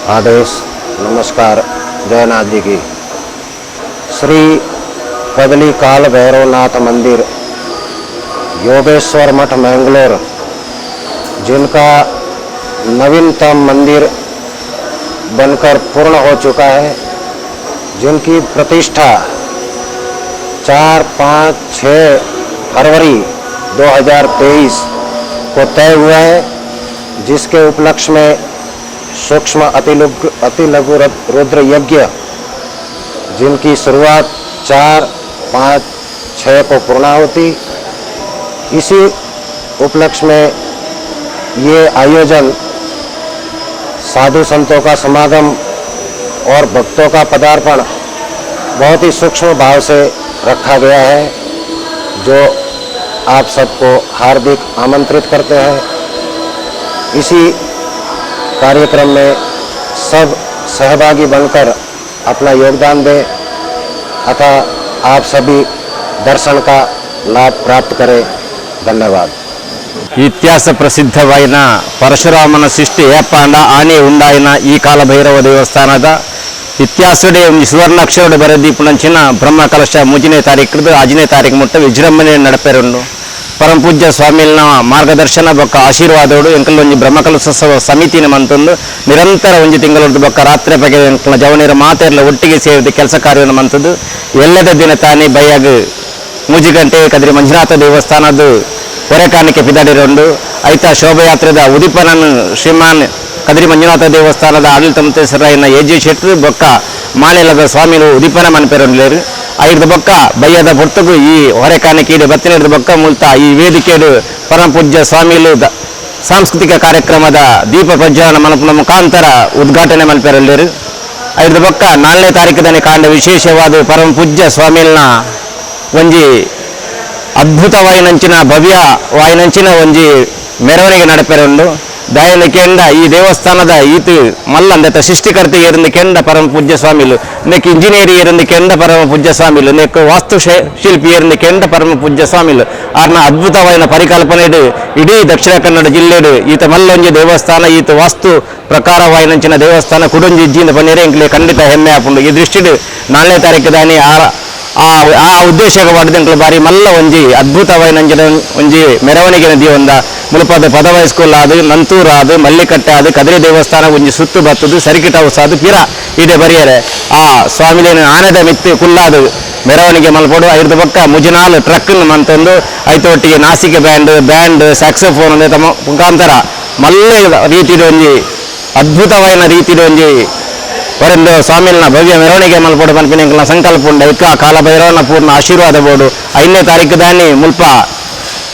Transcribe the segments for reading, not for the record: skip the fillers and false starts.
आदेश। नमस्कार। जयनाथ जी की। श्री कदली काल भैरवनाथ मंदिर योगेश्वर मठ मैंगलोर, जिनका नवीनतम मंदिर बनकर पूर्ण हो चुका है, जिनकी प्रतिष्ठा 4, 5, 6 फरवरी 2023 को तय हुआ है, जिसके उपलक्ष्य में सूक्ष्म अति लघु रुद्र यज्ञ, जिनकी शुरुआत 4, 5, 6 को पूर्णाहुति, इसी उपलक्ष्य में ये आयोजन साधु संतों का समागम और भक्तों का पदार्पण बहुत ही सूक्ष्म भाव से रखा गया है, जो आप सबको हार्दिक आमंत्रित करते हैं। इसी कार्यक्रम में सब सहभागी बनकर अपना योगदान दें तथा आप सभी दर्शन का लाभ प्राप्त करें। धन्यवाद। इतिहास ಪ್ರಸಿದ್ಧವಾದ ಪರಶುರಾಮನ ಸೃಷ್ಟಿ ಏಪಾಂಡ ಆನೆ ಉಂಡಾಯಿನ ಈ ಕಾಲಭೈರವ ದೇವಸ್ಥಾನದ ಇತಿಹಾಸಡೆ ಒಂದು ಸುವರ್ಣಾಕ್ಷರಡು ಬರೆದೀಪುನಂಚಿನ ಬ್ರಹ್ಮ ಕಲಶ 3ನೇ ತಾರೀಕು 5ನೇ ತಾರೀಕು ಮುಟ್ಟ ವಿಜೃಂಭಣೆ ನಡೆಪೇರುಂಡು. ಪರಮ ಪೂಜ್ಯ ಸ್ವಾಮಿನ ಮಾರ್ಗದರ್ಶನ ಬೊಕ್ಕ ಆಶೀರ್ವಾದೋಡು ಎಂಕಲ್ ಒಂಜಿ ಬ್ರಹ್ಮಕಲಶೋತ್ಸವ ಸಮಿತಿನ ಮಂತೊಂದು ನಿರಂತರ ಒಂಜಿ ತಿಂಗಳೊಂದು ಬೊಕ್ಕ ರಾತ್ರಿ ಬಗೆ ಎಂಕಲ್ನ ಜವನೀರ ಮಾತೆರ್ಲ ಒಟ್ಟಿಗೆ ಸೇರಿದ ಕೆಲಸ ಕಾರ್ಯವನ್ನು ಮಂತದ್ದು ಎಲ್ಲದ ದಿನ ತಾನೇ ಬಯ್ಯಾಗ 3 ಗಂಟೆ ಕದ್ರಿ ಮಂಜುನಾಥ ದೇವಸ್ಥಾನದ ಹೊರೆಕಾಣಿಕೆ ಪಿದಾಡಿರೋಂಡು ಐತ ಶೋಭಯಾತ್ರೆದ ಉದಿಪನನ್ನು ಶ್ರೀಮಾನ್ ಕದ್ರಿ ಮಂಜುನಾಥ ದೇವಸ್ಥಾನದ ಆಡಳಿತ ಮಂತ್ರಿಸರಾಯಿನ ಎಜಿ ಶೆಟ್ರು ಬೊಕ್ಕ ಮಾನೆಲದ ಸ್ವಾಮಿಲು ಉದಿಪನ ಮನ್ಪೇರೊಂಡ್ಲೇರು ಐದು ಬೊಕ್ಕ ಬಯ್ಯದ ಪುರ್ತಕು ಈ ಹೊರೆಕಾಣಿಕೆ ಬತ್ತಿನ ಬೊಕ್ಕ ಮುಲ್ತ ಈ ವೇದಿಕೆಡು ಪರಮ ಪೂಜ್ಯ ಸ್ವಾಮಿಲು ಸಾಂಸ್ಕೃತಿಕ ಕಾರ್ಯಕ್ರಮದ ದೀಪ ಪ್ರಜ್ವಲನ ಮನಪುನ ಮುಖಾಂತರ ಉದ್ಘಾಟನೆ ಮನ್ಪೇರೊಂಡ್ಲೇರು ಐದು ಬೊಕ್ಕ 4ನೇ ತಾರೀಕದನೆ ಕಾಂಡ ವಿಶೇಷವಾದ ಪರಮ ಪೂಜ್ಯ ಸ್ವಾಮಿಲ್ನ ಒಂಜಿ ಅದ್ಭುತವಾಯಿನಂಚಿನ ಭವ್ಯ ವಾಯಿನಂಚಿನ ಒಂಜಿ ಮೆರವಣಿಗೆ ನಡೆಪೇರುಂಡು. ದಯನ ಕೆಂಡ ಈ ದೇವಸ್ಥಾನದ ಈತು ಮಲ್ಲಂದತ ಸೃಷ್ಟಿಕರ್ತೆ ಇருந்து ಕೆಂಡ ಪರಮ ಪೂಜ್ಯ ಸ್ವಾಮಿಲು ನೆಕ್ ಇಂಜಿನಿಯರಿ ಇருந்து ಕೆಂಡ ಪರಮ ಪೂಜ್ಯ ಸ್ವಾಮಿಲು ನೆಕ್ ವಾಸ್ತು ಶಿಲ್ಪಿ ಇருந்து ಕೆಂಡ ಪರಮ ಪೂಜ್ಯ ಸ್ವಾಮಿಲು ಆರ್ನ ಅದ್ಭುತವಾಯಿನ ಪರಿಕಲ್ಪನೆಡು ಇಡೀ ದಕ್ಷಿಣ ಕನ್ನಡ ಜಿಲ್ಲೆಡು ಈತ ಮಲ್ಲೊಂಜಿ ದೇವಸ್ಥಾನ ಈತ ವಾಸ್ತು ಪ್ರಕಾರವಾಯಿನಂಚಿನ ದೇವಸ್ಥಾನ ಕುಡೊಂಜಿ ಇಜ್ಜಿಂದ ಬನ್ನಿರೆ ಎಂಕ್ಲೆ ಖಂಡಿತ ಹೆಮ್ಮೆ ಆಪುಂಡು. ಈ ದೃಷ್ಟಿಡು 4ನೇ ತಾರೀಕು ದಾನಿ ಆ ಉದ್ದೇಶಕ್ಕೆ ಪಡೆದಂಕಲು ಬಾರಿ ಮಲ್ಲ ಒಂಜಿ ಅದ್ಭುತವಾಯಿನಂಚಿನ ಒಂಜಿ ಮೆರವಣಿಗೆ ನದಿ ಒಂದ ಮುಲಪದ ಪದವ ಸ್ಕೂಲ್ ಆದು ನಂತೂರು ಆದು ಮಲ್ಲಿಕಟ್ಟೆ ಆದು ಕದ್ರಿ ದೇವಸ್ಥಾನ ಒಂಜಿ ಸುತ್ತು ಬತ್ತದು ಸರ್ಕಿಟ್ ಹೌಸ್ ಆದು ಪಿರ ಇದೆ ಬರಿಯರೆ ಆ ಸ್ವಾಮಿಲೇನು ಆನೆದ ಮಿತ್ತು ಕುಲ್ಲಾದು ಮೆರವಣಿಗೆ ಮಲ್ಪಡು ಐದು ಪಕ್ಕ ಮುಜನಾಲ್ ಟ್ರಕ್ ಮಂತೊಂದು ಐತೊಟ್ಟಿಗೆ ನಾಸಿಕೆ ಬ್ಯಾಂಡ್ ಸ್ಯಾಕ್ಸೋಫೋನ್ ತಮ್ಮ ಮುಖಾಂತರ ಮಲ್ಲೆ ರೀತಿಯ ಒಂಜಿ ಅದ್ಭುತವಾಯಿನ ರೀತಿಯ ಒಂಜಿ ವರೆಂದು ಸ್ವಾಮಿನ ಭವ್ಯ ಮೆರವಣಿಗೆ ಮಲ್ಪಡು ಮನ್ಪಿನ ಸಂಕಲ್ಪ ಉಂಡ ಇಕ್ಕ ಕಾಲಭೈರವನ ಪೂರ್ಣ ಆಶೀರ್ವಾದ ಬೋಡು 5ನೇ ತಾರೀಕು ದಾನಿ ಮುಲ್ಪ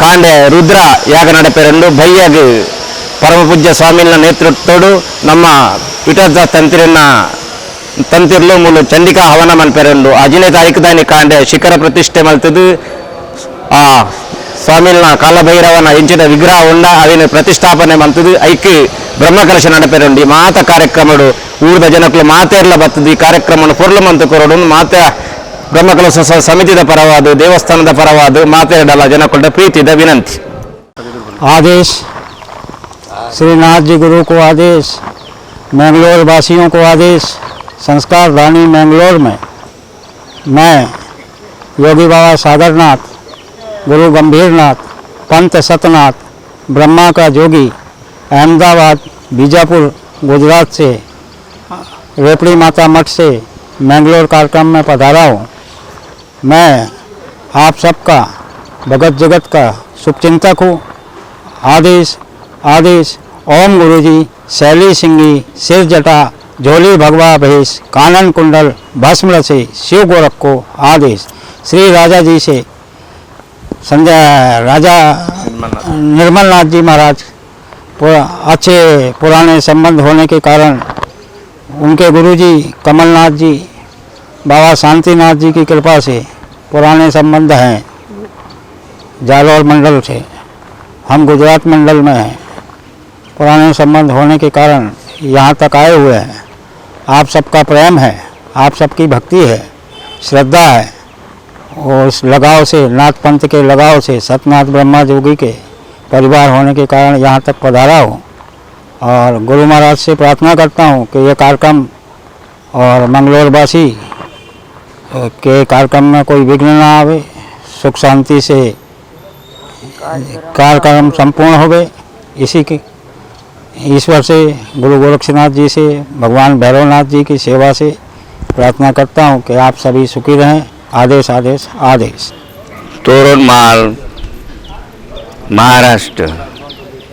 ಕಾಂಡೆ ರುದ್ರ ಯಾಗ ನಡೆಪೇರೆಂಡು ಬಯ್ಯಾಗ ಪರಮ ಪೂಜ್ಯ ಸ್ವಾಮಿನ ನೇತೃತ್ವಡು ನಮ್ಮ ಇಟದ ತಂತಿರ್ಲು ಮೂಲು ಚಂಡಿಕಾ ಹವನ ಮನ್ಪೇರೆಂಡು 5ನೇ ತಾರೀಕು ದಾನಿ ಕಾಂಡೆ ಶಿಖರ ಪ್ರತಿಷ್ಠೆ ಮಲ್ತದು ಆ ಸ್ವಾಮಿನ ಕಾಲಭೈರವನ ಎಂಚಿನ ವಿಗ್ರಹ ಉಂಡ ಅವಿನ ಪ್ರತಿಷ್ಠಾಪನೆ ಮಂತದು ಐಕ್ಯ ಬ್ರಹ್ಮಕಲಶ ನಡೆಪೇರುಂಡು. ಈ ಮಾತ ಕಾರ್ಯಕ್ರಮಡು ಊರದ ಜನಕ್ಕಳು ಮಾತೆರ್ಲ ಬರ್ತದೆ. ಈ ಕಾರ್ಯಕ್ರಮವನ್ನು ಪೊರ್ಲು ಮಂತು ಕೊರೋಡು ಮಾತೆ ಬ್ರಹ್ಮಕಲಶೋತ್ಸವ ಸಮಿತಿದ ಪರವಾದ ದೇವಸ್ಥಾನದ ಪರವಾದ ಮಾತೆರಡಲ್ಲ ಜನಕ್ಕಳ ಪ್ರೀತಿದ ವಿನಂತಿ। आदेश श्रीनाथ जी गुरु को आदेश, मैंगलोर वासियों को आदेश। संस्कार रानी मैंगलोर में मैं योगी बाबा सागरनाथ, गुरु गंभीरनाथ, पंत सतनाथ, ब्रह्मा का जोगी, अहमदाबाद बीजापुर गुजरात से रेपड़ी माता मठ से मैंगलोर कार्यक्रम में पधारा हूँ। मैं आप सबका भगत जगत का शुभचिंतक हूँ। आदेश आदेश ओम गुरुजी शैली सिंगी सिर जटा झोली भगवा भेष कानन कुंडल भस्म से शिव गोरख को आदेश। श्री राजा जी से संजय राजा निर्मल नाथ जी महाराज अच्छे पुराने संबंध होने के कारण उनके गुरुजी कमलनाथ जी बाबा शांतिनाथ जी की कृपा से पुराने संबंध हैं। जालौर मंडल से हम गुजरात मंडल में हैं। पुराने संबंध होने के कारण यहाँ तक आए हुए हैं। आप सबका प्रेम है, आप सबकी भक्ति है, श्रद्धा है और उस लगाव से नाथ पंथ के लगाव से सतनाथ ब्रह्मा जोगी के परिवार होने के कारण यहाँ तक पधारा हूँ। और गुरु महाराज से प्रार्थना करता हूँ कि ये कार्यक्रम और मंगलौरवासी के कार्यक्रम में कोई विघ्न ना आवे, सुख शांति से कार्यक्रम संपूर्ण होवे। इसी के ईश्वर से, गुरु गोरक्षनाथ जी से, भगवान भैरवनाथ जी की सेवा से प्रार्थना करता हूँ कि आप सभी सुखी रहें। आदेश आदेश आदेश। तोरणमाल महाराष्ट्र,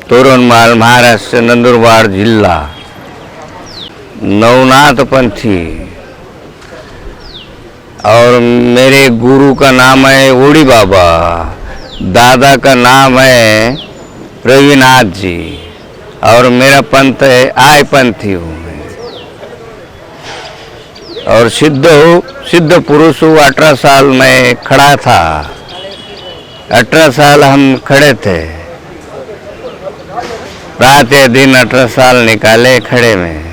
तोरणमाल महाराष्ट्र, नंदुरबार जिला। नवनाथ पंथी और मेरे गुरु का नाम है ओड़ी बाबा, दादा का नाम है रविनाथ जी और मेरा पंथ है आय पंथी हूँ मैं। और सिद्ध पुरुष हूँ। 18 साल में खड़ा था, 18 साल हम खड़े थे, रात या दिन 18 साल निकाले खड़े में।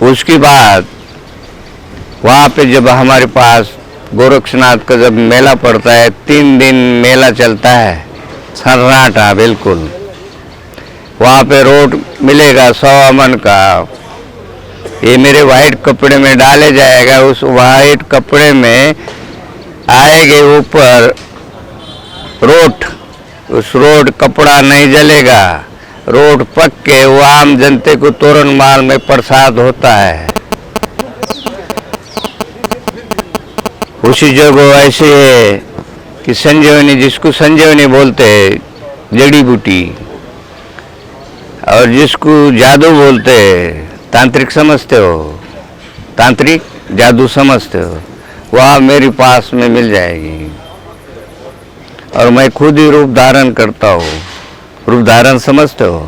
उसके बाद वहाँ पे जब हमारे पास गोरक्षनाथ का जब मेला पड़ता है, 3 दिन मेला चलता है, सन्नाटा बिल्कुल। वहाँ पे रोड मिलेगा 100 अमन का, ये मेरे वाइट कपड़े में डाले जाएगा। उस वाइट कपड़े में आएगे ऊपर रोड, उस रोड कपड़ा नहीं जलेगा, रोड पक के वो आम जनते को तोरणमाल में प्रसाद होता है। उसी जगह ऐसे है कि संजीवनी, जिसको संजीवनी बोलते हैं, जड़ी बूटी, और जिसको जादू बोलते हैं, तांत्रिक समझते हो, तांत्रिक जादू समझते हो, वह मेरे पास में मिल जाएगी। और मैं खुद ही रूप धारण करता हूँ। रूप धारण समझते हो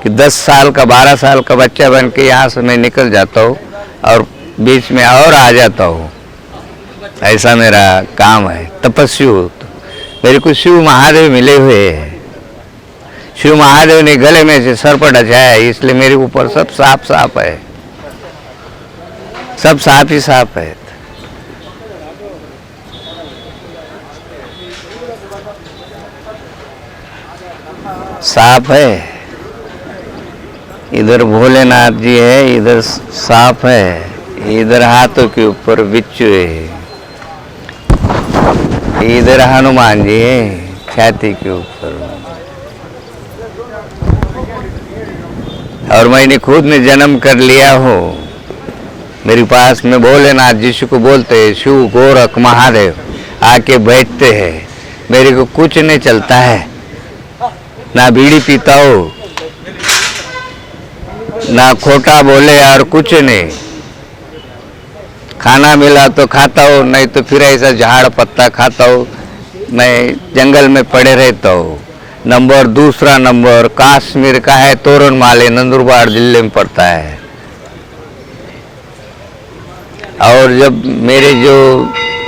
कि 10 साल का 12 साल का बच्चा बन के यहाँ से मैं निकल जाता हूँ और बीच में और आ जाता हूँ। ऐसा मेरा काम है। तपस्वी मेरे को शिव महादेव मिले हुए हैं। शिव महादेव ने गले में से सर्प ढचाया है, इसलिए मेरे ऊपर सब सांप सांप है, सब सांप ही सांप है। सांप है, इधर भोलेनाथ जी है, इधर सांप है, इधर हाथों के ऊपर बिच्छू है, इधर हनुमान जी है छाती के ऊपर। और मैंने खुद ने जन्म कर लिया हो। मेरे पास में भोलेनाथ जिसको बोलते हैं शिव गोरख महादेव आके बैठते हैं। मेरे को कुछ नहीं चलता है, ना बीड़ी पीता हो, ना खोटा बोले और कुछ नहीं। खाना मिला तो खाता हो, नहीं तो फिर ऐसा झाड़ पत्ता खाता हो। मैं जंगल में पड़े रहता हूँ। नंबर दूसरा नंबर कश्मीर का है, तोरणमाल, नंदुरबार जिले में पड़ता है। और जब मेरे जो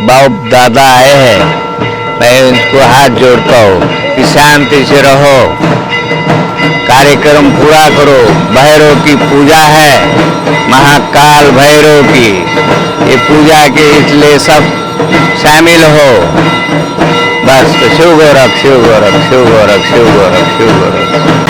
बाप दादा आए हैं, मैं उनको हाथ जोड़ता हूँ कि शांति से रहो, कार्यक्रम पूरा करो। भैरव की पूजा है, महाकाल भैरव की, ये पूजा के इसलिए सब शामिल हो। बस तो शिव गोरख, शिव गोरख, शिव गोरख, शिव गोरख, शिव गोरख।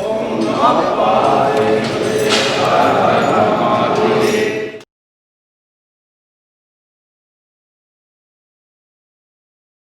ओम नमः